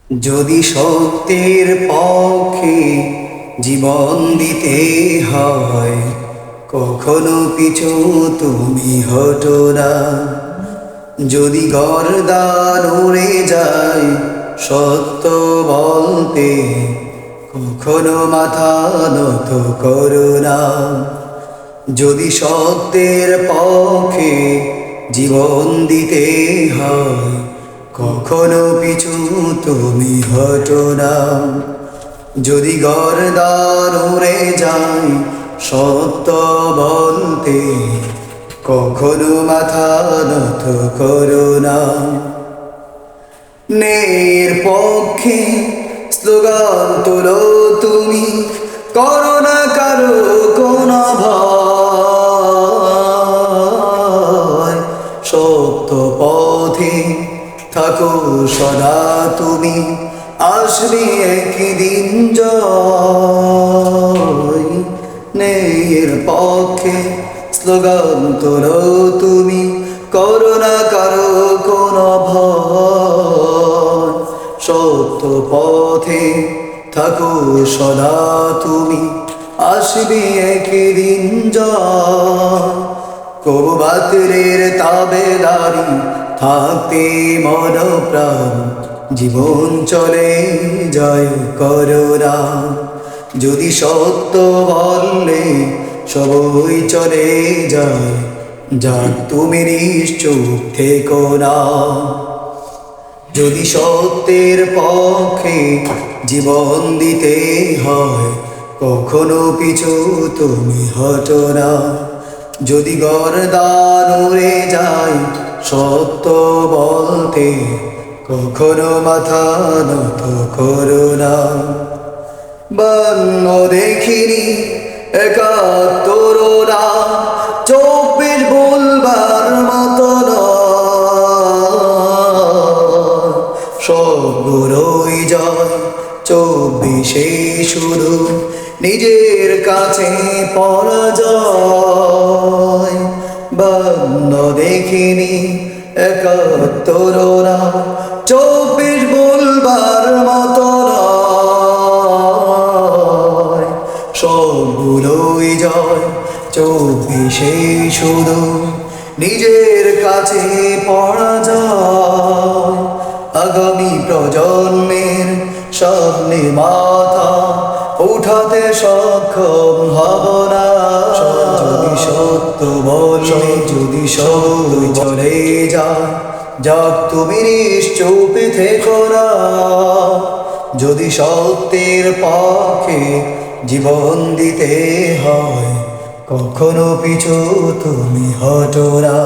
যদি সত্যের পক্ষে জীবন দিতে হয়, কখনো পিছু তুমি হটো না। যদি গর্দান উড়ে যায় সত্য বলতে, কখনো মাথা নত করো না। যদি সত্যের পক্ষে জীবন দিতে হয়, কখনো পিছু তুমি হটো না। যদি গর্দান উড়ে যায় সত্য বলতে, কখনো মাথা নত করো না। ন্যায়ের পক্ষে স্লোগান তোলো তুমি, করো না কারো কোনো ভয়। সত্য পথে থাকো সদা তুমি, আসবে একদিন জয়। ন্যায়ের পক্ষে স্লোগান তোলো তুমি, করো না কারো কোনো ভয়। সত্য পথে থাকো সদা তুমি, আসবে একদিন জয়। কবু বাতিলের তাবেদারি থাকতে মন প্রাণ, জীবন চলে যায় করো না। যদি সত্য বললে সবই চলে যায়, যাক তুমি নিশ্চুপ থেকো না। যদি সত্যের পক্ষে জীবন দিতে হয়, কখনো পিছু তুমি হটো না। যদি গর্দান উড়ে যায় সত্য বলতে, কখনো মাথা নত করো না। বান্ন দেখিনি ৭১ ২৪ বলবার মতো সবগুলোই জয় ২৪-এ শুধু নিজের কাছে পরাজয়। বান্ন দেখিনি ৭১ ২৪ বলবার মতো সবগুলোই জয় ২৪-এ শুধু নিজের কাছে পরাজয়। আগামী প্রজন্মের সামনে মাথা উঠাতে সক্ষম হব না। যদি সত্য বলে, যদি সত্য চলে যায়, যাক তুমি নিশ্চুপ থেকো না। যদি সত্যের পক্ষে জীবন দিতে হয়, কখনো পিছু তুমি হটো না।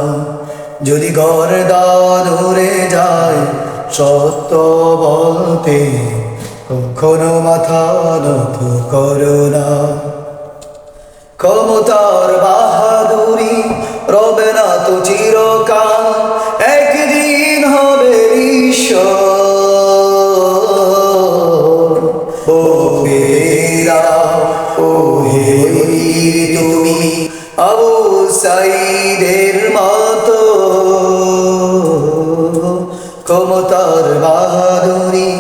যদি গর্দান উড়ে যায় সত্য বলতে, কখনো মাথা নত করো না। ক্ষমতার বাহাদুরি রবে না তো চিরকাল, একদিন হবে ঈশ্বর। ও বেরা ও হে তুমি আবু সাঈদের মতো, ক্ষমতার বাহাদুরি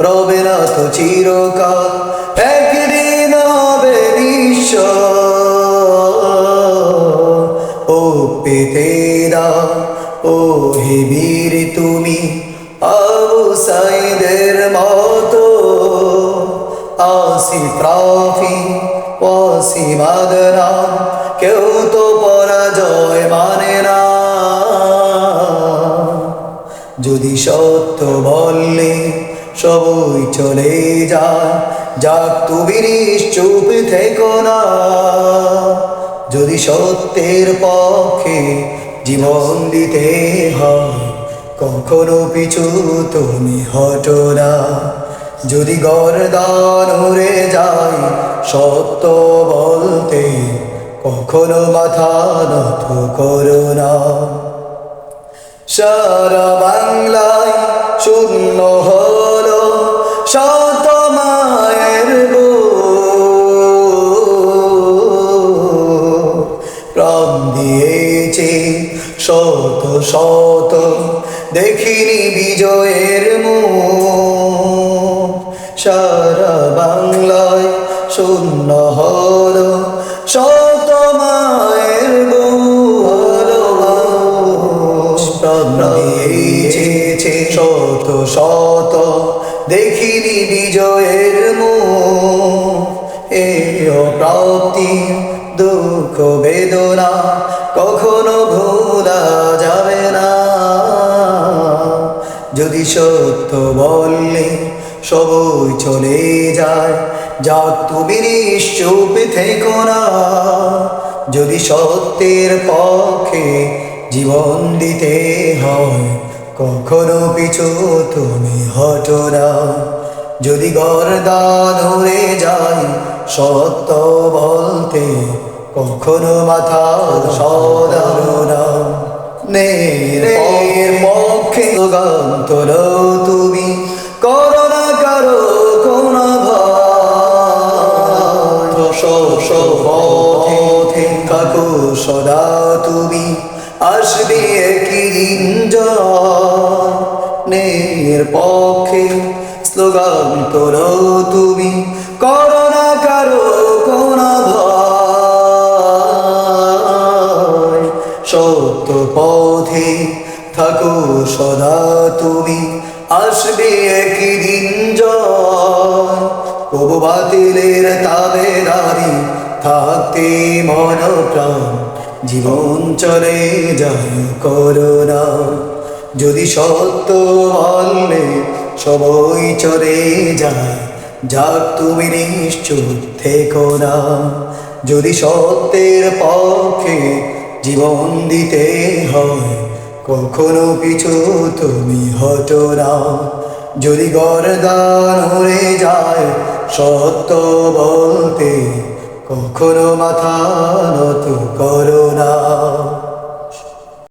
রবে না তো চিরকাল, একদিন হবে ঈশ্বর। ও পেতে দাও ও হে বীর তুমি আবু সাঈদের মতো, আসিফ রাফি ওয়াসিম আদনান কেউ তো পরাজয় মানে না। যদি সত্য বললে সবই চলে যায়, যাক তুমি নিশ্চুপ থেকো না। যদি সত্যের পক্ষে জীবন দিতে হয়, কখনো পিছু তুমি হটো না। যদি গর্দান উড়ে যায় সত্য বলতে, কখনো মাথা নত করো না। সারা বাংলায় শূন্য হলো শত মায়ের প্রাণ দিয়েছে শত শত, দেখিনি বিজয়ের মুখ। সারা বাংলায় শূন্য হলো শত মায়ের দিয়েছে শত শত দেখিনি বিজয়ের মুখ এ প্রাপ্তি দুঃখ বেদনা কখনো ভোলা যাবে না যদি সত্য বললে সবই চলে যায় যা তুমি নিশ্চুপ থেকো না যদি সত্যের পক্ষে জীবন দিতে হয় কখনো পিছু তুমি হটো না যদি গর্দান হয়ে যায় সত্য বলতে কখনো মাথার সদারণা নের পক্ষে গান তোলো তুমি করো না কারো কোন পথে থাকো সদা তুমি আসবে একদিন নের পক্ষে স্লোগান তোলো তুমি করো না কারো কোন ভয় সত্য পথে থাকো সদা তুমি আসবে একদিন জয় কবু বাতিলের তাবেদারি থাকতে মন প্রাণ জীবন চলে যায় করোনা যদি সত্য বললে সবই চলে যায় যাক তুমি নিশ্চুপ থেকো না যদি সত্যের পক্ষে জীবন দিতে হয় কখনো পিছু তুমি হটো না যদি গর্দান হয়ে যায় সত্য বলতে কখনো মাথা নত